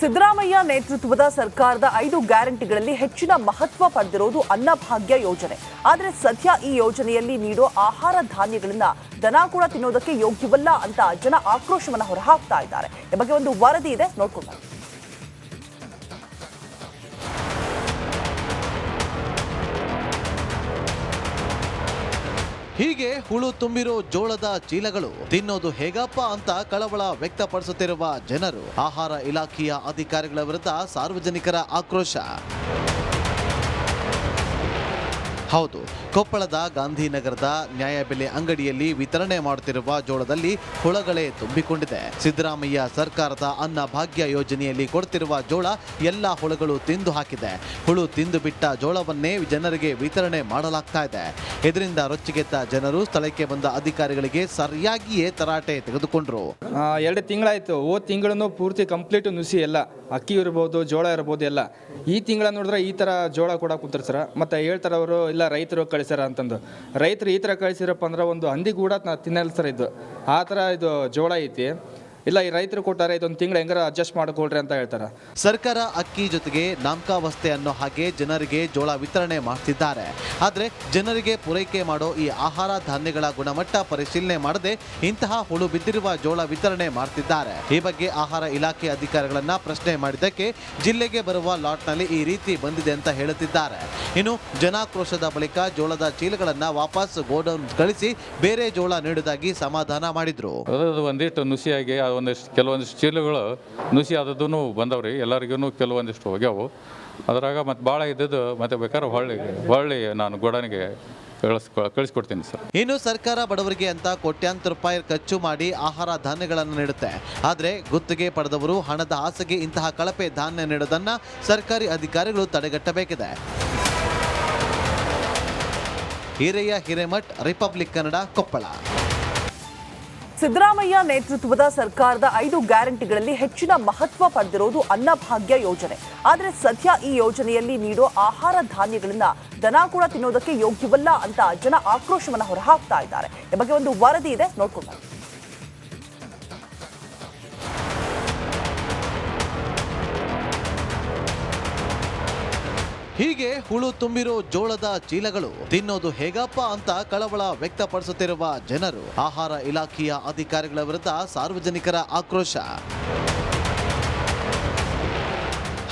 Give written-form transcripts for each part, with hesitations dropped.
ಸಿದ್ದರಾಮಯ್ಯ ನೇತೃತ್ವದ ಸರ್ಕಾರದ 5 ಗ್ಯಾರಂಟಿಗಳಲ್ಲಿ ಹೆಚ್ಚಿನ ಮಹತ್ವ ಪಡೆದಿರುವುದು ಅನ್ನಭಾಗ್ಯ ಯೋಜನೆ. ಆದರೆ ಸದ್ಯ ಈ ಯೋಜನೆಯಲ್ಲಿ ನೀಡೋ ಆಹಾರ ಧಾನ್ಯಗಳನ್ನ ದನ ಕೂಡ ತಿನ್ನೋದಕ್ಕೆ ಯೋಗ್ಯವಲ್ಲ ಅಂತ ಜನ ಆಕ್ರೋಶವನ್ನು ಹೊರಹಾಕ್ತಾ ಇದ್ದಾರೆ. ಈ ಬಗ್ಗೆ ಒಂದು ವರದಿ ಇದೆ, ನೋಡ್ಕೊಂಡು ಬನ್ನಿ. ಹೀಗೆ ಹುಳು ತುಂಬಿರೋ ಜೋಳದ ಚೀಲಗಳು ತಿನ್ನೋದು ಹೇಗಪ್ಪ ಅಂತ ಕಳವಳ ವ್ಯಕ್ತಪಡಿಸುತ್ತಿರುವ ಜನರು, ಆಹಾರ ಇಲಾಖೆಯ ಅಧಿಕಾರಿಗಳ ವಿರುದ್ಧ ಸಾರ್ವಜನಿಕರ ಆಕ್ರೋಶ. ಹೌದು, ಕೊಪ್ಪಳದ ಗಾಂಧಿನಗರದ ನ್ಯಾಯಬೆಲೆ ಅಂಗಡಿಯಲ್ಲಿ ವಿತರಣೆ ಮಾಡುತ್ತಿರುವ ಜೋಳದಲ್ಲಿ ಹುಳಗಳೇ ತುಂಬಿಕೊಂಡಿದೆ. ಸಿದ್ದರಾಮಯ್ಯ ಸರ್ಕಾರದ ಅನ್ನ ಭಾಗ್ಯ ಯೋಜನೆಯಲ್ಲಿ ಕೊಡ್ತಿರುವ ಜೋಳ ಎಲ್ಲ ಹುಳುಗಳು ತಿಂದು ಹಾಕಿದೆ. ಹುಳು ತಿಂದು ಬಿಟ್ಟ ಜೋಳವನ್ನೇ ಜನರಿಗೆ ವಿತರಣೆ ಮಾಡಲಾಗ್ತಾ ಇದೆ. ಇದರಿಂದ ರೊಚ್ಚಿಗೆದ್ದ ಜನರು ಸ್ಥಳಕ್ಕೆ ಬಂದ ಅಧಿಕಾರಿಗಳಿಗೆ ಸರಿಯಾಗಿಯೇ ತರಾಟೆ ತೆಗೆದುಕೊಂಡ್ರು. 2 ತಿಂಗಳಾಯ್ತು. ಹೋದ ತಿಂಗಳನ್ನು ಪೂರ್ತಿ ಕಂಪ್ಲೀಟ್ ನುಸಿ ಎಲ್ಲ ಅಕ್ಕಿ ಇರ್ಬೋದು, ಜೋಳ ಇರ್ಬೋದು ಎಲ್ಲ. ಈ ತಿಂಗಳ ನೋಡಿದ್ರೆ ಈ ಥರ ಜೋಳ ಕೂಡ ಕೂತಾರೆ ಸರ್. ಮತ್ತು ಹೇಳ್ತಾರೆ ಅವರು ಇಲ್ಲ ರೈತರು ಕಳಿಸ್ಯಾರ ಅಂತಂದು. ರೈತರು ಈ ಥರ ಕಳಿಸಿರಪ್ಪ ಅಂದ್ರೆ ಒಂದು ಹಂದಿ ಕೂಡ ತಿನ್ನಲ್ಲ ಸರ್. ಇದು ಆ ಥರ ಇದು ಜೋಳ ಐತಿ. ಇಲ್ಲ ಈ ರೈತರು ಕೊಟ್ಟಾರೆ, ಇದೊಂದು ತಿಂಗಳು ಹೆಂಗಾರ ಅಡ್ಜಸ್ಟ್ ಮಾಡಿಕೊಳ್ರಿ ಅಂತ ಹೇಳ್ತಾರೆ. ಸರ್ಕಾರ ಅಕ್ಕಿ ಜೊತೆಗೆ ನಾಮಕಾವಸ್ಥೆ ಅನ್ನೋ ಹಾಗೆ ಜನರಿಗೆ ಜೋಳ ವಿತರಣೆ ಮಾಡ್ತಿದ್ದಾರೆ. ಆದರೆ ಜನರಿಗೆ ಪೂರೈಕೆ ಮಾಡೋ ಈ ಆಹಾರ ಧಾನ್ಯಗಳ ಗುಣಮಟ್ಟ ಪರಿಶೀಲನೆ ಮಾಡದೆ ಇಂತಹ ಹುಳು ಬಿದ್ದಿರುವ ಜೋಳ ವಿತರಣೆ ಮಾಡ್ತಿದ್ದಾರೆ. ಈ ಬಗ್ಗೆ ಆಹಾರ ಇಲಾಖೆ ಅಧಿಕಾರಿಗಳನ್ನ ಪ್ರಶ್ನೆ ಮಾಡಿದ್ದಕ್ಕೆ ಜಿಲ್ಲೆಗೆ ಬರುವ ಲಾಟ್ನಲ್ಲಿ ಈ ರೀತಿ ಬಂದಿದೆ ಅಂತ ಹೇಳುತ್ತಿದ್ದಾರೆ. ಇನ್ನು ಜನಾಕ್ರೋಶದ ಬಳಿಕ ಜೋಳದ ಚೀಲಗಳನ್ನ ವಾಪಸ್ ಗೋಡೌನ್ ಕಳಿಸಿ ಬೇರೆ ಜೋಳ ನೀಡುವುದಾಗಿ ಸಮಾಧಾನ ಮಾಡಿದ್ರು. ಒಂದಿಷ್ಟು ನುಸಿಯಾಗಿ ಕೆಲವೊಂದಿಷ್ಟು ಚೀಲಗಳು ನುಸಿ ಆದದ್ದು ಬಂದವ್ರಿ. ಎಲ್ಲರಿಗೂ ಕೆಲವೊಂದಿಷ್ಟು ಹೋಗ್ಯಾವು. ಅದ್ರಾಗ ಮತ್ತೆ ಭಾಳ ಇದ್ದದ್ದು ಮತ್ತೆ ಬೇಕಾದ್ರೆ ಹೊಳ್ಳಿ ನಾನು ಗೋಡನಿಗೆ ಕಳಿಸ್ಕೊಡ್ತೀನಿ ಸರ್. ಇನ್ನು ಸರ್ಕಾರ ಬಡವರಿಗೆ ಅಂತ ಕೋಟ್ಯಾಂತರ ರೂಪಾಯಿ ಖರ್ಚು ಮಾಡಿ ಆಹಾರ ಧಾನ್ಯಗಳನ್ನು ನೀಡುತ್ತೆ. ಆದರೆ ಗುತ್ತಿಗೆ ಪಡೆದವರು ಹಣದ ಆಸೆಗೆ ಇಂತಹ ಕಳಪೆ ಧಾನ್ಯ ನೀಡೋದನ್ನ ಸರ್ಕಾರಿ ಅಧಿಕಾರಿಗಳು ತಡೆಗಟ್ಟಬೇಕಿದೆ. ಹಿರಿಯ ಹಿರೇಮಠ್, ರಿಪಬ್ಲಿಕ್ ಕನ್ನಡ, ಕೊಪ್ಪಳ. ಸಿದ್ದರಾಮಯ್ಯ ನೇತೃತ್ವದ ಸರ್ಕಾರದ 5 ಗ್ಯಾರಂಟಿಗಳಲ್ಲಿ ಹೆಚ್ಚಿನ ಮಹತ್ವ ಪಡೆದಿರುವುದು ಅನ್ನಭಾಗ್ಯ ಯೋಜನೆ. ಆದರೆ ಸದ್ಯ ಈ ಯೋಜನೆಯಲ್ಲಿ ನೀಡೋ ಆಹಾರ ಧಾನ್ಯಗಳನ್ನ ದನ ಕೂಡ ತಿನ್ನೋದಕ್ಕೆ ಯೋಗ್ಯವಲ್ಲ ಅಂತ ಜನ ಆಕ್ರೋಶವನ್ನು ಹೊರಹಾಕ್ತಾ ಇದ್ದಾರೆ. ಈ ಬಗ್ಗೆ ಒಂದು ವರದಿ ಇದೆ, ನೋಡ್ಕೊಂಡು ಬನ್ನಿ. ಹೀಗೆ ಹುಳು ತುಂಬಿರೋ ಜೋಳದ ಚೀಲಗಳು ತಿನ್ನೋದು ಹೇಗಪ್ಪ ಅಂತ ಕಳವಳ ವ್ಯಕ್ತಪಡಿಸುತ್ತಿರುವ ಜನರು, ಆಹಾರ ಇಲಾಖೆಯ ಅಧಿಕಾರಿಗಳ ವಿರುದ್ಧ ಸಾರ್ವಜನಿಕರ ಆಕ್ರೋಶ.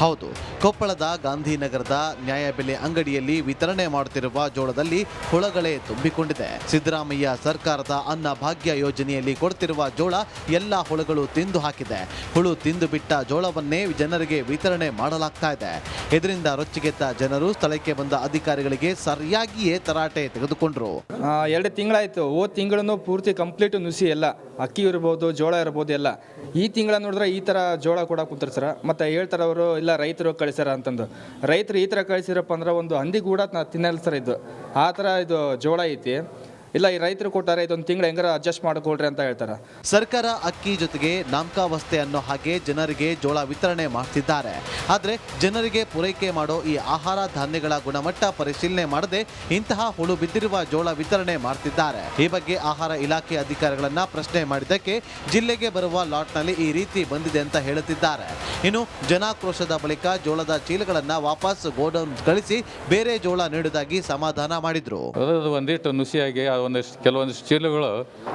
ಹೌದು, ಕೊಪ್ಪಳದ ಗಾಂಧಿನಗರದ ನ್ಯಾಯಬೆಲೆ ಅಂಗಡಿಯಲ್ಲಿ ವಿತರಣೆ ಮಾಡುತ್ತಿರುವ ಜೋಳದಲ್ಲಿ ಹುಳಗಳೇ ತುಂಬಿಕೊಂಡಿದೆ. ಸಿದ್ದರಾಮಯ್ಯ ಸರ್ಕಾರದ ಅನ್ನ ಭಾಗ್ಯ ಯೋಜನೆಯಲ್ಲಿ ಕೊಡ್ತಿರುವ ಜೋಳ ಎಲ್ಲ ಹುಳುಗಳು ತಿಂದು ಹಾಕಿದೆ. ಹುಳು ತಿಂದು ಬಿಟ್ಟ ಜೋಳವನ್ನೇ ಜನರಿಗೆ ವಿತರಣೆ ಮಾಡಲಾಗ್ತಾ ಇದೆ. ಇದರಿಂದ ರೊಚ್ಚಿಗೆದ್ದ ಜನರು ಸ್ಥಳಕ್ಕೆ ಬಂದ ಅಧಿಕಾರಿಗಳಿಗೆ ಸರಿಯಾಗಿಯೇ ತರಾಟೆ ತೆಗೆದುಕೊಂಡ್ರು. 2 ತಿಂಗಳಾಯ್ತು. ಹೋದ ತಿಂಗಳನ್ನು ಪೂರ್ತಿ ಕಂಪ್ಲೀಟ್ ನುಸಿ ಎಲ್ಲ ಅಕ್ಕಿ ಇರ್ಬೋದು, ಜೋಳ ಇರ್ಬೋದು ಎಲ್ಲ. ಈ ತಿಂಗಳ ನೋಡಿದ್ರೆ ಈ ಥರ ಜೋಳ ಕೂಡ ಕೂತಾರೆ ಸರ್. ಮತ್ತು ಹೇಳ್ತಾರೆ ಅವರು ಇಲ್ಲ ರೈತರು ಕಳಿಸ್ಯಾರ ಅಂತಂದು. ರೈತರು ಈ ಥರ ಕಳಿಸಿರಪ್ಪ ಅಂದ್ರೆ ಒಂದು ಹಂದಿ ಕೂಡ ತಿನ್ನಲ್ಲ ಸರ್. ಇದು ಆ ಥರ ಇದು ಜೋಳ ಐತಿ. ಇಲ್ಲ ಈ ರೈತರು ಕೊಟ್ಟಾರೆ, ಇದೊಂದು ತಿಂಗಳು ಹೆಂಗಾರ ಅಡ್ಜಸ್ಟ್ ಮಾಡಿಕೊಳ್ರಿ ಅಂತ ಹೇಳ್ತಾರೆ. ಸರ್ಕಾರ ಅಕ್ಕಿ ಜೊತೆಗೆ ನಾಮಕಾವಸ್ಥೆ ಅನ್ನೋ ಹಾಗೆ ಜನರಿಗೆ ಜೋಳ ವಿತರಣೆ ಮಾಡ್ತಿದ್ದಾರೆ. ಆದರೆ ಜನರಿಗೆ ಪೂರೈಕೆ ಮಾಡೋ ಈ ಆಹಾರ ಧಾನ್ಯಗಳ ಗುಣಮಟ್ಟ ಪರಿಶೀಲನೆ ಮಾಡದೆ ಇಂತಹ ಹುಳು ಬಿದ್ದಿರುವ ಜೋಳ ವಿತರಣೆ ಮಾಡ್ತಿದ್ದಾರೆ. ಈ ಬಗ್ಗೆ ಆಹಾರ ಇಲಾಖೆ ಅಧಿಕಾರಿಗಳನ್ನ ಪ್ರಶ್ನೆ ಮಾಡಿದ್ದಕ್ಕೆ ಜಿಲ್ಲೆಗೆ ಬರುವ ಲಾಟ್ನಲ್ಲಿ ಈ ರೀತಿ ಬಂದಿದೆ ಅಂತ ಹೇಳುತ್ತಿದ್ದಾರೆ. ಇನ್ನು ಜನಾಕ್ರೋಶದ ಬಳಿಕ ಜೋಳದ ಚೀಲಗಳನ್ನ ವಾಪಸ್ ಗೋಡೌನ್ ಕಳಿಸಿ ಬೇರೆ ಜೋಳ ನೀಡುವುದಾಗಿ ಸಮಾಧಾನ ಮಾಡಿದ್ರು. ಒಂದಿಷ್ಟು ನುಸಿಯಾಗಿ ಕೆಲವೊಂದಿಷ್ಟು ಚೀಲಗಳು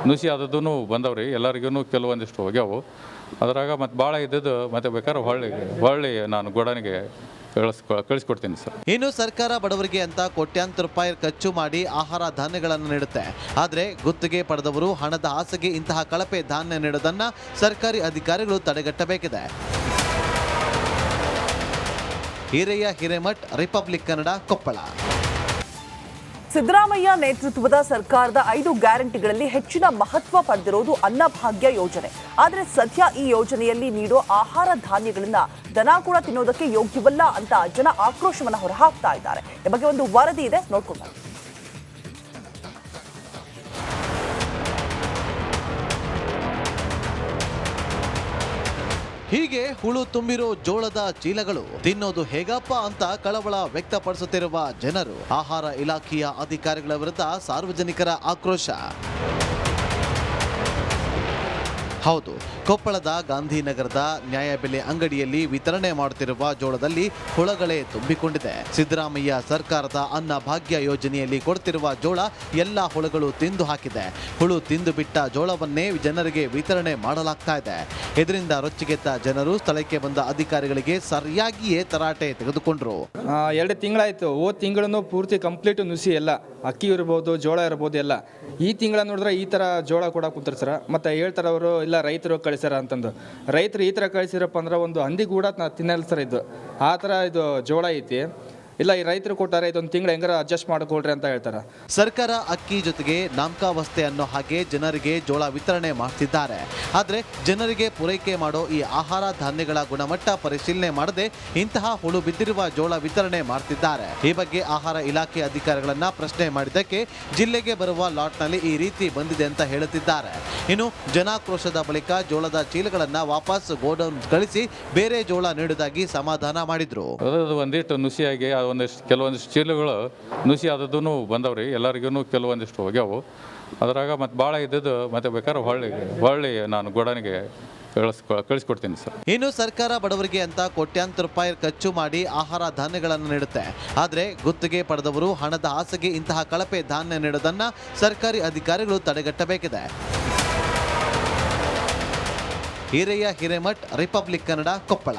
ನುಸಿ ಆದದ್ದು ಬಂದವ್ರಿ. ಎಲ್ಲರಿಗೂ ಕೆಲವೊಂದಿಷ್ಟು ಹೋಗ್ಯಾವು. ಅದ್ರಾಗ ಮತ್ತೆ ಭಾಳ ಇದ್ದದ್ದು ಮತ್ತೆ ಬೇಕಾದ್ರೆ ಹೊಳ್ಳಿ ನಾನು ಗೋಡನಿಗೆ ಕಳಿಸ್ಕೊಡ್ತೀನಿ ಸರ್. ಇನ್ನು ಸರ್ಕಾರ ಬಡವರಿಗೆ ಅಂತ ಕೋಟ್ಯಾಂತರ ರೂಪಾಯಿ ಖರ್ಚು ಮಾಡಿ ಆಹಾರ ಧಾನ್ಯಗಳನ್ನು ನೀಡುತ್ತೆ. ಆದರೆ ಗುತ್ತಿಗೆ ಪಡೆದವರು ಹಣದ ಆಸೆಗೆ ಇಂತಹ ಕಳಪೆ ಧಾನ್ಯ ನೀಡೋದನ್ನ ಸರ್ಕಾರಿ ಅಧಿಕಾರಿಗಳು ತಡೆಗಟ್ಟಬೇಕಿದೆ. ಹಿರಿಯ ಹಿರೇಮಠ್, ರಿಪಬ್ಲಿಕ್ ಕನ್ನಡ, ಕೊಪ್ಪಳ. ಸಿದ್ದರಾಮಯ್ಯ ನೇತೃತ್ವದ ಸರ್ಕಾರದ 5 ಗ್ಯಾರಂಟಿಗಳಲ್ಲಿ ಹೆಚ್ಚಿನ ಮಹತ್ವ ಪಡೆದಿರುವುದು ಅನ್ನಭಾಗ್ಯ ಯೋಜನೆ. ಆದರೆ ಸದ್ಯ ಈ ಯೋಜನೆಯಲ್ಲಿ ನೀಡೋ ಆಹಾರ ಧಾನ್ಯಗಳನ್ನ ದನ ಕೂಡ ತಿನ್ನೋದಕ್ಕೆ ಯೋಗ್ಯವಲ್ಲ ಅಂತ ಜನ ಆಕ್ರೋಶವನ್ನು ಹೊರಹಾಕ್ತಾ ಇದ್ದಾರೆ. ಈ ಬಗ್ಗೆ ಒಂದು ವರದಿ ಇದೆ, ನೋಡ್ಕೊಂಡು ಬನ್ನಿ. ಹೀಗೆ ಹುಳು ತುಂಬಿರೋ ಜೋಳದ ಚೀಲಗಳು ತಿನ್ನೋದು ಹೇಗಪ್ಪ ಅಂತ ಕಳವಳ ವ್ಯಕ್ತಪಡಿಸುತ್ತಿರುವ ಜನರು, ಆಹಾರ ಇಲಾಖೆಯ ಅಧಿಕಾರಿಗಳ ವಿರುದ್ಧ ಸಾರ್ವಜನಿಕರ ಆಕ್ರೋಶ. ಹೌದು, ಕೊಪ್ಪಳದ ಗಾಂಧಿನಗರದ ನ್ಯಾಯಬೆಲೆ ಅಂಗಡಿಯಲ್ಲಿ ವಿತರಣೆ ಮಾಡುತ್ತಿರುವ ಜೋಳದಲ್ಲಿ ಹುಳಗಳೇ ತುಂಬಿಕೊಂಡಿದೆ. ಸಿದ್ದರಾಮಯ್ಯ ಸರ್ಕಾರದ ಅನ್ನ ಭಾಗ್ಯ ಯೋಜನೆಯಲ್ಲಿ ಕೊಡ್ತಿರುವ ಜೋಳ ಎಲ್ಲ ಹುಳುಗಳು ತಿಂದು ಹಾಕಿದೆ. ಹುಳು ತಿಂದು ಬಿಟ್ಟ ಜೋಳವನ್ನೇ ಜನರಿಗೆ ವಿತರಣೆ ಮಾಡಲಾಗ್ತಾ ಇದೆ. ಇದರಿಂದ ರೊಚ್ಚಿಗೆದ್ದ ಜನರು ಸ್ಥಳಕ್ಕೆ ಬಂದ ಅಧಿಕಾರಿಗಳಿಗೆ ಸರಿಯಾಗಿಯೇ ತರಾಟೆ ತೆಗೆದುಕೊಂಡ್ರು. 2 ತಿಂಗಳಾಯಿತು. ಹೋದ ತಿಂಗಳನ್ನು ಪೂರ್ತಿ ಕಂಪ್ಲೀಟ್ ನುಸಿ ಎಲ್ಲ ಅಕ್ಕಿ ಇರ್ಬೋದು, ಜೋಳ ಇರ್ಬೋದು ಎಲ್ಲ. ಈ ತಿಂಗಳ ನೋಡಿದ್ರೆ ಈ ಥರ ಜೋಳ ಕೂಡ ಕೂತಾರೆ ಸರ್. ಮತ್ತು ಹೇಳ್ತಾರೆ ಅವರು ಇಲ್ಲ ರೈತರು ಕಳಿಸ್ಯಾರ ಅಂತಂದು. ರೈತರು ಈ ಥರ ಕಳಿಸಿರಪ್ಪ ಅಂದ್ರೆ ಒಂದು ಹಂದಿ ಕೂಡ ತಿನ್ನಲ್ಲ ಸರ್. ಇದು ಆ ಥರ ಇದು ಜೋಳ ಐತಿ. ಇಲ್ಲ ಈ ರೈತರು ಕೊಟ್ಟಾರೆ, ಇದೊಂದು ತಿಂಗಳು ಹೆಂಗಾರ ಅಡ್ಜಸ್ಟ್ ಮಾಡಿಕೊಳ್ರಿ ಅಂತ ಹೇಳ್ತಾರೆ. ಸರ್ಕಾರ ಅಕ್ಕಿ ಜೊತೆಗೆ ನಾಮಕಾವಸ್ಥೆ ಅನ್ನೋ ಹಾಗೆ ಜನರಿಗೆ ಜೋಳ ವಿತರಣೆ ಮಾಡ್ತಿದ್ದಾರೆ. ಆದರೆ ಜನರಿಗೆ ಪೂರೈಕೆ ಮಾಡೋ ಈ ಆಹಾರ ಧಾನ್ಯಗಳ ಗುಣಮಟ್ಟ ಪರಿಶೀಲನೆ ಮಾಡದೆ ಇಂತಹ ಹುಳು ಬಿದ್ದಿರುವ ಜೋಳ ವಿತರಣೆ ಮಾಡ್ತಿದ್ದಾರೆ. ಈ ಬಗ್ಗೆ ಆಹಾರ ಇಲಾಖೆ ಅಧಿಕಾರಿಗಳನ್ನ ಪ್ರಶ್ನೆ ಮಾಡಿದ್ದಕ್ಕೆ ಜಿಲ್ಲೆಗೆ ಬರುವ ಲಾಟ್ನಲ್ಲಿ ಈ ರೀತಿ ಬಂದಿದೆ ಅಂತ ಹೇಳುತ್ತಿದ್ದಾರೆ. ಇನ್ನು ಜನಾಕ್ರೋಶದ ಬಳಿಕ ಜೋಳದ ಚೀಲಗಳನ್ನ ವಾಪಸ್ ಗೋಡೌನ್ ಕಳಿಸಿ ಬೇರೆ ಜೋಳ ನೀಡುವುದಾಗಿ ಸಮಾಧಾನ ಮಾಡಿದ್ರು. ಒಂದಿಷ್ಟು ನುಸಿಯಾಗಿ ಕೆಲವೊಂದಿಷ್ಟು ಚೀಲಗಳು ನುಸಿ ಆದದ್ದು ಬಂದವ್ರಿ. ಎಲ್ಲರಿಗೂ ಕೆಲವೊಂದಿಷ್ಟು ಹೋಗ್ಯಾವು. ಅದ್ರಾಗ ಮತ್ತೆ ಭಾಳ ಇದ್ದದ್ದು ಮತ್ತೆ ಬೇಕಾದ್ರೆ ಹೊಳ್ಳಿ ನಾನು ಗೋಡನಿಗೆ ಕಳಿಸ್ಕೊಡ್ತೀನಿ ಸರ್. ಇನ್ನು ಸರ್ಕಾರ ಬಡವರಿಗೆ ಅಂತ ಕೋಟ್ಯಾಂತರ ರೂಪಾಯಿ ಖರ್ಚು ಮಾಡಿ ಆಹಾರ ಧಾನ್ಯಗಳನ್ನು ನೀಡುತ್ತೆ. ಆದರೆ ಗುತ್ತಿಗೆ ಪಡೆದವರು ಹಣದ ಆಸೆಗೆ ಇಂತಹ ಕಳಪೆ ಧಾನ್ಯ ನೀಡೋದನ್ನ ಸರ್ಕಾರಿ ಅಧಿಕಾರಿಗಳು ತಡೆಗಟ್ಟಬೇಕಿದೆ. ಹಿರಿಯ ಹಿರೇಮಠ್, ರಿಪಬ್ಲಿಕ್ ಕನ್ನಡ, ಕೊಪ್ಪಳ.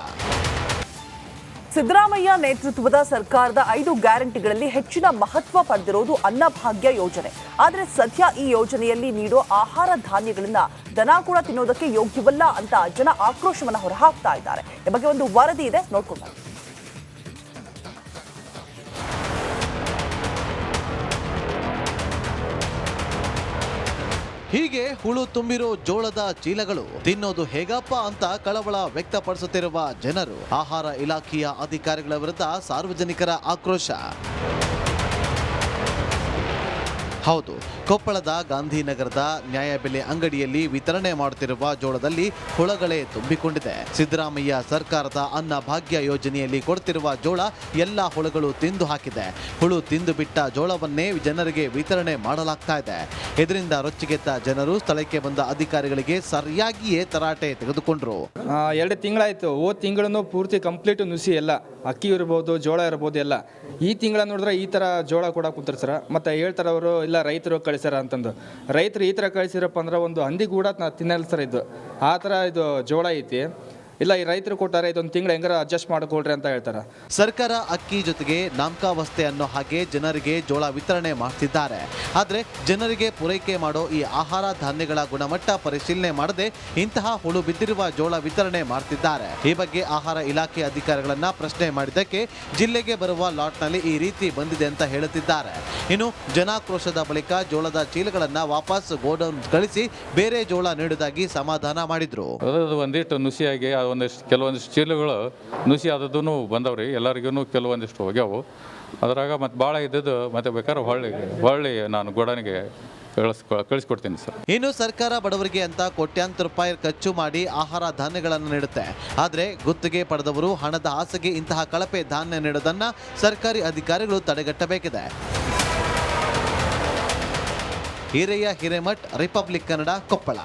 ಸಿದ್ದರಾಮಯ್ಯ ನೇತೃತ್ವದ ಸರ್ಕಾರದ 5 ಗ್ಯಾರಂಟಿಗಳಲ್ಲಿ ಹೆಚ್ಚಿನ ಮಹತ್ವ ಪಡೆದಿರೋದು ಅನ್ನಭಾಗ್ಯ ಯೋಜನೆ. ಆದರೆ ಸದ್ಯ ಈ ಯೋಜನೆಯಲ್ಲಿ ನೀಡೋ ಆಹಾರ ಧಾನ್ಯಗಳನ್ನ ದನ ಕೂಡ ತಿನ್ನೋದಕ್ಕೆ ಯೋಗ್ಯವಲ್ಲ ಅಂತ ಜನ ಆಕ್ರೋಶವನ್ನು ಹೊರಹಾಕ್ತಾ ಇದ್ದಾರೆ. ಈ ಬಗ್ಗೆ ಒಂದು ವರದಿ ಇದೆ, ನೋಡ್ಕೊಂಡು ಬನ್ನಿ. ಹೀಗೆ ಹುಳು ತುಂಬಿರೋ ಜೋಳದ ಚೀಲಗಳು ತಿನ್ನೋದು ಹೇಗಪ್ಪ ಅಂತ ಕಳವಳ ವ್ಯಕ್ತಪಡಿಸುತ್ತಿರುವ ಜನರು. ಆಹಾರ ಇಲಾಖೆಯ ಅಧಿಕಾರಿಗಳ ವಿರುದ್ಧ ಸಾರ್ವಜನಿಕರ ಆಕ್ರೋಶ. ಹೌದು, ಕೊಪ್ಪಳದ ಗಾಂಧಿನಗರದ ನ್ಯಾಯಬೆಲೆ ಅಂಗಡಿಯಲ್ಲಿ ವಿತರಣೆ ಮಾಡುತ್ತಿರುವ ಜೋಳದಲ್ಲಿ ಹುಳಗಳೇ ತುಂಬಿಕೊಂಡಿದೆ. ಸಿದ್ದರಾಮಯ್ಯ ಸರ್ಕಾರದ ಅನ್ನ ಭಾಗ್ಯ ಯೋಜನೆಯಲ್ಲಿ ಕೊಡ್ತಿರುವ ಜೋಳ ಎಲ್ಲ ಹುಳುಗಳು ತಿಂದು ಹಾಕಿದೆ. ಹುಳು ತಿಂದು ಬಿಟ್ಟ ಜೋಳವನ್ನೇ ಜನರಿಗೆ ವಿತರಣೆ ಮಾಡಲಾಗ್ತಾ ಇದೆ. ಇದರಿಂದ ರೊಚ್ಚಿಗೆದ್ದ ಜನರು ಸ್ಥಳಕ್ಕೆ ಬಂದ ಅಧಿಕಾರಿಗಳಿಗೆ ಸರಿಯಾಗಿಯೇ ತರಾಟೆ ತೆಗೆದುಕೊಂಡ್ರು. 2 ತಿಂಗಳಾಯಿತು. ಹೋದ ತಿಂಗಳನ್ನು ಪೂರ್ತಿ ಕಂಪ್ಲೀಟ್ ನುಸಿ ಎಲ್ಲ ಅಕ್ಕಿ ಇರ್ಬೋದು, ಜೋಳ ಇರ್ಬೋದು ಎಲ್ಲ. ಈ ತಿಂಗಳ ನೋಡಿದ್ರೆ ಈ ಥರ ಜೋಳ ಕೂಡ ಕೂತಾರೆ ಸರ್. ಮತ್ತು ಹೇಳ್ತಾರೆ ಅವರು ಇಲ್ಲ ರೈತರು ಕಳಿಸ್ಯಾರ ಅಂತಂದು. ರೈತರು ಈ ಥರ ಕಳಿಸಿರಪ್ಪ ಅಂದ್ರೆ ಒಂದು ಹಂದಿ ಕೂಡ ತಿನ್ನಲ್ಲ ಸರ್. ಇದು ಆ ಥರ ಇದು ಜೋಳ ಐತಿ. ಇಲ್ಲ ಈ ರೈತರು ಕೊಟ್ಟಾರೆ, ಇದೊಂದು ತಿಂಗಳು ಹೆಂಗಾರ ಅಡ್ಜಸ್ಟ್ ಮಾಡಿಕೊಳ್ರಿ ಅಂತ ಹೇಳ್ತಾರೆ. ಸರ್ಕಾರ ಅಕ್ಕಿ ಜೊತೆಗೆ ನಾಮಕಾವಸ್ಥೆ ಅನ್ನೋ ಹಾಗೆ ಜನರಿಗೆ ಜೋಳ ವಿತರಣೆ ಮಾಡ್ತಿದ್ದಾರೆ. ಆದರೆ ಜನರಿಗೆ ಪೂರೈಕೆ ಮಾಡೋ ಈ ಆಹಾರ ಧಾನ್ಯಗಳ ಗುಣಮಟ್ಟ ಪರಿಶೀಲನೆ ಮಾಡದೆ ಇಂತಹ ಹುಳು ಬಿದ್ದಿರುವ ಜೋಳ ವಿತರಣೆ ಮಾಡ್ತಿದ್ದಾರೆ. ಈ ಬಗ್ಗೆ ಆಹಾರ ಇಲಾಖೆ ಅಧಿಕಾರಿಗಳನ್ನ ಪ್ರಶ್ನೆ ಮಾಡಿದ್ದಕ್ಕೆ ಜಿಲ್ಲೆಗೆ ಬರುವ ಲಾಟ್ನಲ್ಲಿ ಈ ರೀತಿ ಬಂದಿದೆ ಅಂತ ಹೇಳುತ್ತಿದ್ದಾರೆ. ಇನ್ನು ಜನಾಕ್ರೋಶದ ಬಳಿಕ ಜೋಳದ ಚೀಲಗಳನ್ನ ವಾಪಸ್ ಗೋಡೌನ್ ಕಳಿಸಿ ಬೇರೆ ಜೋಳ ನೀಡುವುದಾಗಿ ಸಮಾಧಾನ ಮಾಡಿದ್ರು. ಒಂದಿಷ್ಟು ನುಸಿಯಾಗಿ ಕೆಲವೊಂದಿಷ್ಟು ಚೀಲಗಳು ನುಸಿ ಆದದ್ದು ಬಂದವ್ರಿ. ಎಲ್ಲರಿಗೂ ಕೆಲವೊಂದಿಷ್ಟು ಹೋಗ್ಯಾವು. ಅದ್ರಾಗ ಮತ್ತೆ ಭಾಳ ಇದ್ದದ್ದು ಮತ್ತೆ ಬೇಕಾದ್ರೆ ಹೊಳ್ಳಿ ನಾನು ಗೋಡನಿಗೆ ಕಳಿಸ್ಕೊಡ್ತೀನಿ ಸರ್. ಇನ್ನು ಸರ್ಕಾರ ಬಡವರಿಗೆ ಅಂತ ಕೋಟ್ಯಾಂತರ ರೂಪಾಯಿ ಖರ್ಚು ಮಾಡಿ ಆಹಾರ ಧಾನ್ಯಗಳನ್ನು ನೀಡುತ್ತೆ. ಆದರೆ ಗುತ್ತಿಗೆ ಪಡೆದವರು ಹಣದ ಆಸೆಗೆ ಇಂತಹ ಕಳಪೆ ಧಾನ್ಯ ನೀಡೋದನ್ನ ಸರ್ಕಾರಿ ಅಧಿಕಾರಿಗಳು ತಡೆಗಟ್ಟಬೇಕಿದೆ. ಹಿರಿಯ ಹಿರೇಮಠ್, ರಿಪಬ್ಲಿಕ್ ಕನ್ನಡ, ಕೊಪ್ಪಳ.